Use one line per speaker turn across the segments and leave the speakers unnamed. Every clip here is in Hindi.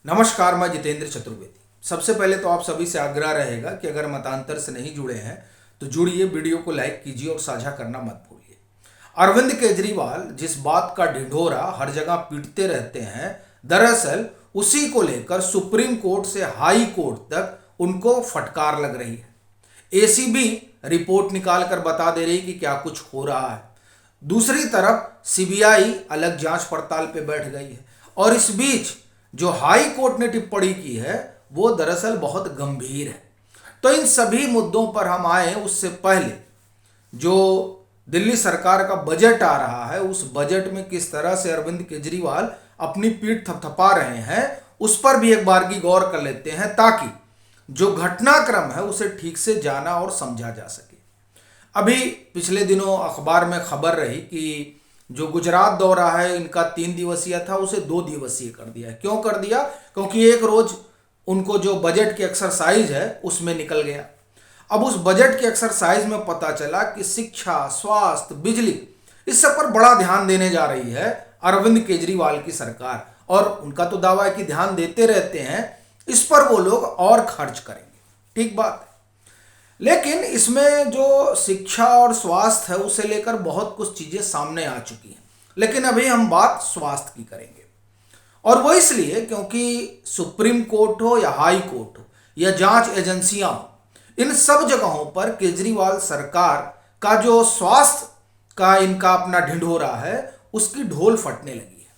नमस्कार, मैं जितेंद्र चतुर्वेदी। सबसे पहले तो आप सभी से आग्रह रहेगा कि अगर मतांतर से नहीं जुड़े हैं तो जुड़िए, वीडियो को लाइक कीजिए और साझा करना मत भूलिए। अरविंद केजरीवाल जिस बात का ढिंढोरा हर जगह पीटते रहते हैं, दरअसल उसी को लेकर सुप्रीम कोर्ट से हाई कोर्ट तक उनको फटकार लग रही है। एसीबी रिपोर्ट निकाल कर बता दे रही कि क्या कुछ हो रहा है, दूसरी तरफ सीबीआई अलग जांच पड़ताल पे बैठ गई है। और इस बीच जो हाई कोर्ट ने टिप्पणी की है वो दरअसल बहुत गंभीर है। तो इन सभी मुद्दों पर हम आए उससे पहले जो दिल्ली सरकार का बजट आ रहा है, उस बजट में किस तरह से अरविंद केजरीवाल अपनी पीठ थपथपा रहे हैं उस पर भी एक बार की गौर कर लेते हैं, ताकि जो घटनाक्रम है उसे ठीक से जाना और समझा जा सके। अभी पिछले दिनों अखबार में खबर रही कि जो गुजरात दौरा है इनका 3 दिवसीय था, उसे 2 दिवसीय कर दिया है। क्यों कर दिया? क्योंकि एक रोज उनको जो बजट की एक्सरसाइज है उसमें निकल गया। अब उस बजट की एक्सरसाइज में पता चला कि शिक्षा, स्वास्थ्य, बिजली, इस सब पर बड़ा ध्यान देने जा रही है अरविंद केजरीवाल की सरकार। और उनका तो दावा है कि ध्यान देते रहते हैं, इस पर वो लोग और खर्च करेंगे। ठीक बात है, लेकिन इसमें जो शिक्षा और स्वास्थ्य है उसे लेकर बहुत कुछ चीजें सामने आ चुकी हैं। लेकिन अभी हम बात स्वास्थ्य की करेंगे, और वो इसलिए क्योंकि सुप्रीम कोर्ट हो या हाई कोर्ट हो या जांच एजेंसियां हो, इन सब जगहों पर केजरीवाल सरकार का जो स्वास्थ्य का इनका अपना ढिंढोरा है उसकी ढोल फटने लगी है।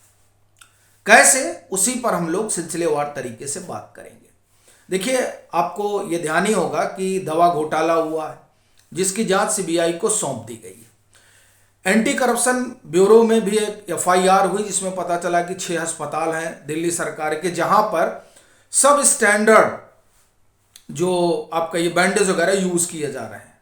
कैसे, उसी पर हम लोग सिलसिलेवार तरीके से बात करेंगे। देखिए, आपको यह ध्यान ही होगा कि दवा घोटाला हुआ है जिसकी जांच सीबीआई को सौंप दी गई है। एंटी करप्शन ब्यूरो में भी एक एफआईआर हुई जिसमें पता चला कि 6 अस्पताल हैं दिल्ली सरकार के जहां पर सब स्टैंडर्ड जो आपका ये बैंडेज वगैरह यूज किए जा रहे हैं,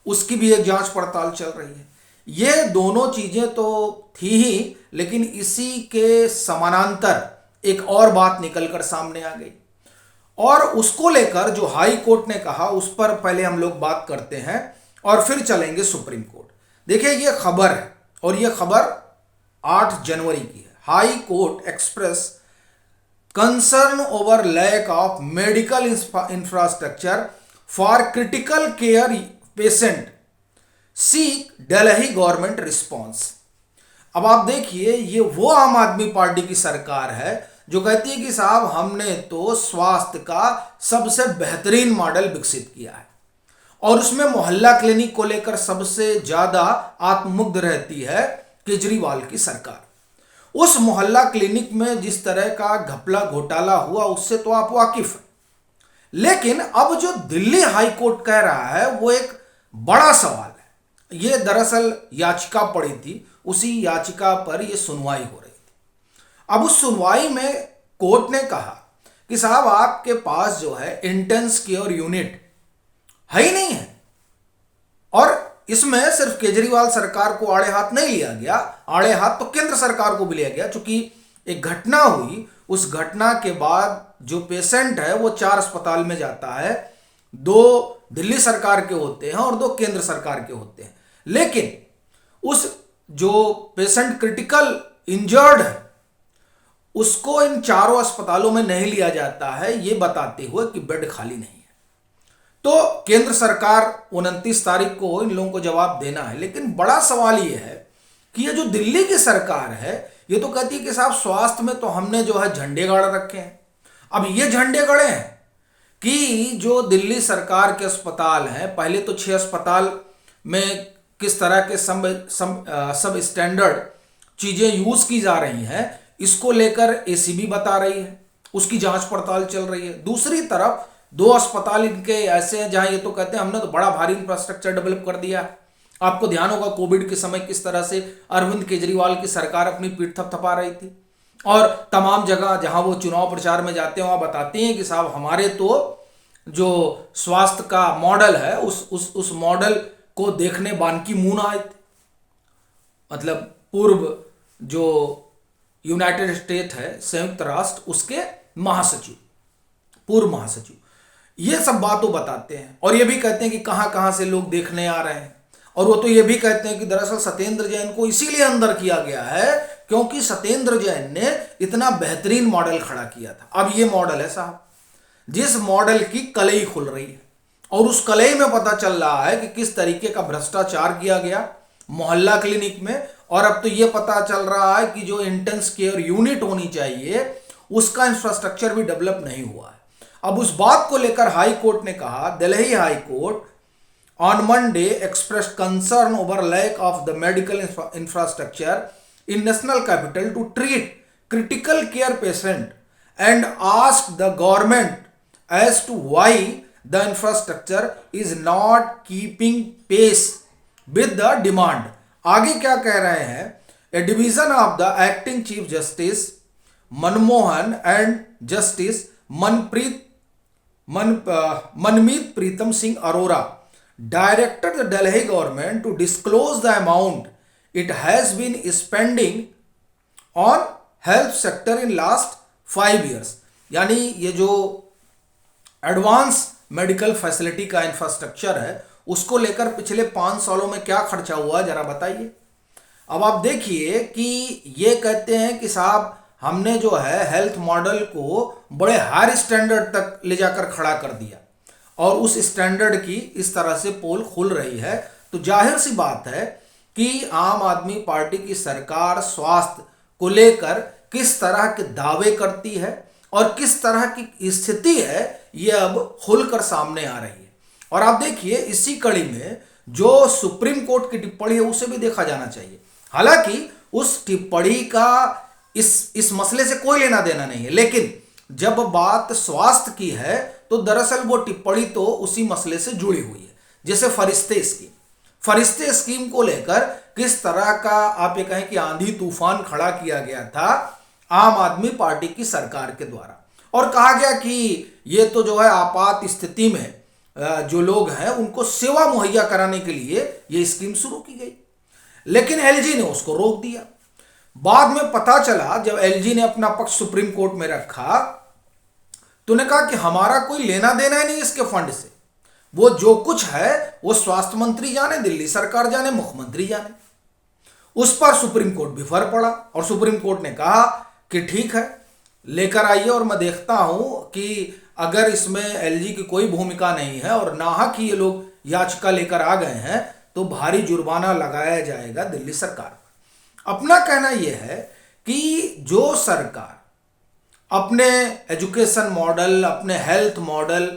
उसकी भी एक जांच पड़ताल चल रही है। ये दोनों चीजें तो थी ही, लेकिन इसी के समानांतर एक और बात निकलकर सामने आ गई, और उसको लेकर जो हाई कोर्ट ने कहा उस पर पहले हम लोग बात करते हैं और फिर चलेंगे सुप्रीम कोर्ट। देखिए, ये खबर है और ये खबर 8 जनवरी की है। High court express concern over lack of medical infrastructure for critical care patient, seek Delhi government response. अब आप देखिए, ये वो आम आदमी पार्टी की सरकार है जो कहती है कि साहब हमने तो स्वास्थ्य का सबसे बेहतरीन मॉडल विकसित किया है, और उसमें मोहल्ला क्लिनिक को लेकर सबसे ज्यादा आत्ममुग्ध रहती है केजरीवाल की सरकार। उस मोहल्ला क्लिनिक में जिस तरह का घपला घोटाला हुआ उससे तो आप वाकिफ हैं, लेकिन अब जो दिल्ली हाई कोर्ट कह रहा है वो एक बड़ा सवाल है। ये दरअसल याचिका पड़ी थी, उसी याचिका पर यह सुनवाई हो रही थी। अब उस सुनवाई में कोर्ट ने कहा कि साहब आपके पास जो है इंटेंस केयर यूनिट है ही नहीं है, और इसमें सिर्फ केजरीवाल सरकार को आड़े हाथ नहीं लिया गया, आड़े हाथ तो केंद्र सरकार को भी लिया गया। चूंकि एक घटना हुई, उस घटना के बाद जो पेशेंट है वो 4 अस्पताल में जाता है, 2 दिल्ली सरकार के होते हैं और 2 केंद्र सरकार के होते हैं। लेकिन उस जो पेशेंट क्रिटिकल इंजर्ड है उसको इन 4 अस्पतालों में नहीं लिया जाता है, ये बताते हुए कि बेड खाली नहीं है। तो केंद्र सरकार 29 तारीख को इन लोगों को जवाब देना है। लेकिन बड़ा सवाल ये है कि ये जो दिल्ली की सरकार है ये तो कहती है कि साहब स्वास्थ्य में तो हमने जो है झंडे गाड़ रखे हैं। अब ये झंडे गड़े हैं कि जो दिल्ली सरकार के अस्पताल हैं, पहले तो 6 अस्पताल में किस तरह के सब स्टैंडर्ड चीजें यूज की जा रही हैं, इसको लेकर एसीबी बता रही है, उसकी जांच पड़ताल चल रही है। दूसरी तरफ 2 अस्पताल इनके ऐसे हैं जहां ये तो कहते हैं हमने तो बड़ा भारी इंफ्रास्ट्रक्चर डेवलप कर दिया। आपको ध्यान होगा कोविड के समय किस तरह से अरविंद केजरीवाल की सरकार अपनी पीठ थपथपा रही थी, और तमाम जगह जहां वो चुनाव प्रचार में जाते हैं वहां बताते हैं कि साहब हमारे तो जो स्वास्थ्य का मॉडल है उस मॉडल को देखने बानकी मून आए थे। मतलब पूर्व जो यूनाइटेड स्टेट है, संयुक्त राष्ट्र, उसके महासचिव, पूर्व महासचिव, ये सब बातों बताते हैं। और ये भी कहते हैं कि कहां कहां से लोग देखने आ रहे हैं, और वो तो ये भी कहते हैं कि दरअसल सत्येंद्र जैन को इसीलिए अंदर किया गया है क्योंकि सत्येंद्र जैन ने इतना बेहतरीन मॉडल खड़ा किया था। अब ये मॉडल है साहब, जिस मॉडल की कलई खुल रही है और उस कलई में पता चल रहा है कि किस तरीके का भ्रष्टाचार किया गया मोहल्ला क्लिनिक में। और अब तो ये पता चल रहा है कि जो इंटेंस केयर यूनिट होनी चाहिए उसका इंफ्रास्ट्रक्चर भी डेवलप नहीं हुआ है। अब उस बात को लेकर हाई कोर्ट ने कहा, Delhi high court on Monday expressed concern over lack of the medical infrastructure in national capital to treat critical care patient and asked the government as to why the infrastructure is not keeping pace with the demand. आगे क्या कह रहे हैं? A division of the acting chief justice Manmohan and justice Manmeet Pritam Singh Arora directed the Delhi government to disclose the amount it has been spending on health sector in last 5 years। यानी ये जो एडवांस मेडिकल फैसिलिटी का इंफ्रास्ट्रक्चर है उसको लेकर पिछले 5 सालों में क्या खर्चा हुआ जरा बताइए। अब आप देखिए कि ये कहते हैं कि साहब हमने जो है हेल्थ मॉडल को बड़े हाई स्टैंडर्ड तक ले जाकर खड़ा कर दिया और उस स्टैंडर्ड की इस तरह से पोल खुल रही है, तो जाहिर सी बात है कि आम आदमी पार्टी की सरकार स्वास्थ्य को लेकर किस तरह के दावे करती है और किस तरह की स्थिति है ये अब खुलकर सामने आ रही है। और आप देखिए इसी कड़ी में जो सुप्रीम कोर्ट की टिप्पणी है उसे भी देखा जाना चाहिए। हालांकि उस टिप्पणी का इस मसले से कोई लेना देना नहीं है, लेकिन जब बात स्वास्थ्य की है तो दरअसल वो टिप्पणी तो उसी मसले से जुड़ी हुई है। जैसे फरिश्ते स्कीम को लेकर किस तरह का आप ये कहें कि आंधी तूफान खड़ा किया गया था आम आदमी पार्टी की सरकार के द्वारा, और कहा गया कि ये तो जो है आपात स्थिति में जो लोग हैं उनको सेवा मुहैया कराने के लिए ये स्कीम शुरू की गई, लेकिन एलजी ने उसको रोक दिया। बाद में पता चला जब एलजी ने अपना पक्ष सुप्रीम कोर्ट में रखा तो उन्होंने कहा कि हमारा कोई लेना देना ही नहीं इसके फंड से, वो जो कुछ है वो स्वास्थ्य मंत्री जाने, दिल्ली सरकार जाने, मुख्यमंत्री जाने। उस पर सुप्रीम कोर्ट भी फर पड़ा और सुप्रीम कोर्ट ने कहा कि ठीक है लेकर आइए और मैं देखता हूं कि अगर इसमें एलजी की कोई भूमिका नहीं है और नाहक ही ये लोग याचिका लेकर आ गए हैं तो भारी जुर्माना लगाया जाएगा दिल्ली सरकार। अपना कहना यह है कि जो सरकार अपने एजुकेशन मॉडल, अपने हेल्थ मॉडल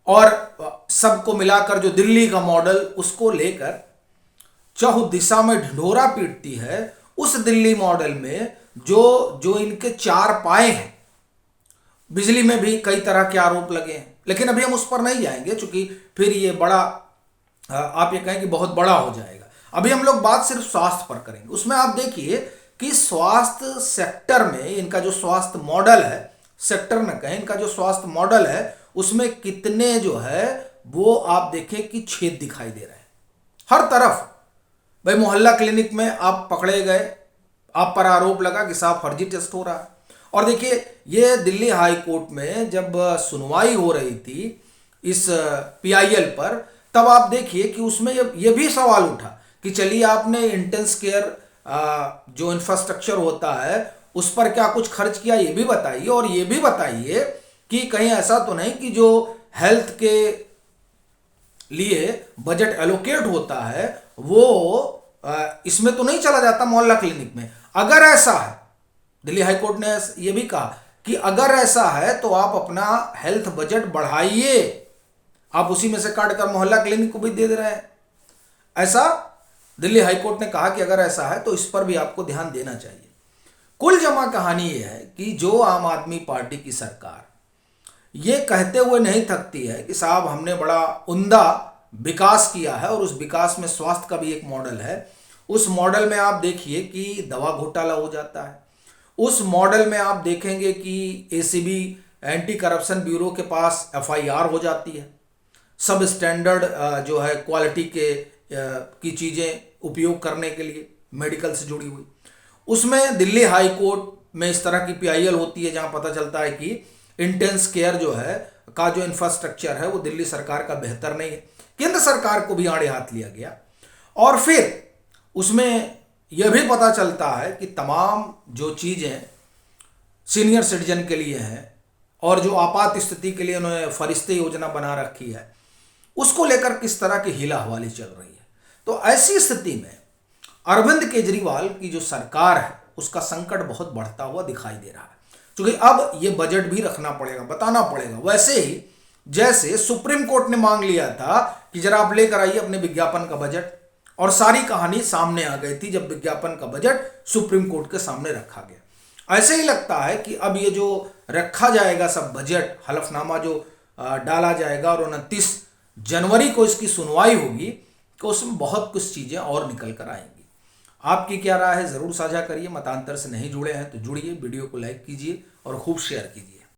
और सबको मिलाकर जो दिल्ली का मॉडल उसको लेकर चहुदिशा में ढिंढोरा पीटती है, उस दिल्ली मॉडल में जो इनके 4 पाए हैं, बिजली में भी कई तरह के आरोप लगे हैं, लेकिन अभी हम उस पर नहीं जाएंगे क्योंकि फिर ये बड़ा आप ये कहें कि बहुत बड़ा हो जाएगा। अभी हम लोग बात सिर्फ स्वास्थ्य पर करेंगे। उसमें आप देखिए कि स्वास्थ्य सेक्टर में इनका जो स्वास्थ्य मॉडल है, सेक्टर न कहें, इनका जो स्वास्थ्य मॉडल है उसमें कितने जो है वो आप देखें कि छेद दिखाई दे रहे हैं हर तरफ। भाई मोहल्ला क्लिनिक में आप पकड़े गए, आप पर आरोप लगा कि साहब फर्जी टेस्ट हो रहा है। और देखिए ये दिल्ली हाई कोर्ट में जब सुनवाई हो रही थी इस पीआईएल पर, तब आप देखिए कि उसमें ये भी सवाल उठा कि चलिए आपने इंटेंस केयर जो इंफ्रास्ट्रक्चर होता है उस पर क्या कुछ खर्च किया ये भी बताइए, और ये भी बताइए कि कहीं ऐसा तो नहीं कि जो हेल्थ के लिए बजट एलोकेट होता है वो इसमें तो नहीं चला जाता मोहल्ला क्लिनिक में। अगर ऐसा है, दिल्ली हाई कोर्ट ने यह भी कहा कि अगर ऐसा है तो आप अपना हेल्थ बजट बढ़ाइए, आप उसी में से काट कर मोहल्ला क्लिनिक को भी दे रहे हैं। ऐसा दिल्ली हाई कोर्ट ने कहा कि अगर ऐसा है तो इस पर भी आपको ध्यान देना चाहिए। कुल जमा कहानी यह है कि जो आम आदमी पार्टी की सरकार ये कहते हुए नहीं थकती है कि साहब हमने बड़ा उम्दा विकास किया है और उस विकास में स्वास्थ्य का भी एक मॉडल है। उस मॉडल में आप देखिए कि दवा घोटाला हो जाता है, उस मॉडल में आप देखेंगे कि एसीबी एंटी करप्शन ब्यूरो के पास एफआईआर हो जाती है, सब स्टैंडर्ड जो है क्वालिटी की चीज़ें उपयोग करने के लिए मेडिकल से जुड़ी हुई। उसमें दिल्ली हाई कोर्ट में इस तरह की पीआईएल होती है जहां पता चलता है कि इंटेंस केयर जो है का जो इंफ्रास्ट्रक्चर है वो दिल्ली सरकार का बेहतर नहीं है, केंद्र सरकार को भी आड़े हाथ लिया गया। और फिर उसमें यह भी पता चलता है कि तमाम जो चीज़ें सीनियर सिटीजन के लिए हैं और जो आपात स्थिति के लिए उन्होंने फरिश्ते योजना बना रखी है, उसको लेकर किस तरह की हीला हवाली चल रही है। तो ऐसी स्थिति में अरविंद केजरीवाल की जो सरकार है उसका संकट बहुत बढ़ता हुआ दिखाई दे रहा है, क्योंकि अब ये बजट भी रखना पड़ेगा, बताना पड़ेगा। वैसे ही जैसे सुप्रीम कोर्ट ने मांग लिया था कि जरा आप लेकर आइए अपने विज्ञापन का बजट, और सारी कहानी सामने आ गई थी जब विज्ञापन का बजट सुप्रीम कोर्ट के सामने रखा गया। ऐसे ही लगता है कि अब ये जो रखा जाएगा सब बजट, हलफनामा जो डाला जाएगा और 29 जनवरी को इसकी सुनवाई होगी, तो उसमें बहुत कुछ चीज़ें और निकल कर आएंगी। आपकी क्या राय है ज़रूर साझा करिए। मतांतर से नहीं जुड़े हैं तो जुड़िए, वीडियो को लाइक कीजिए और खूब शेयर कीजिए।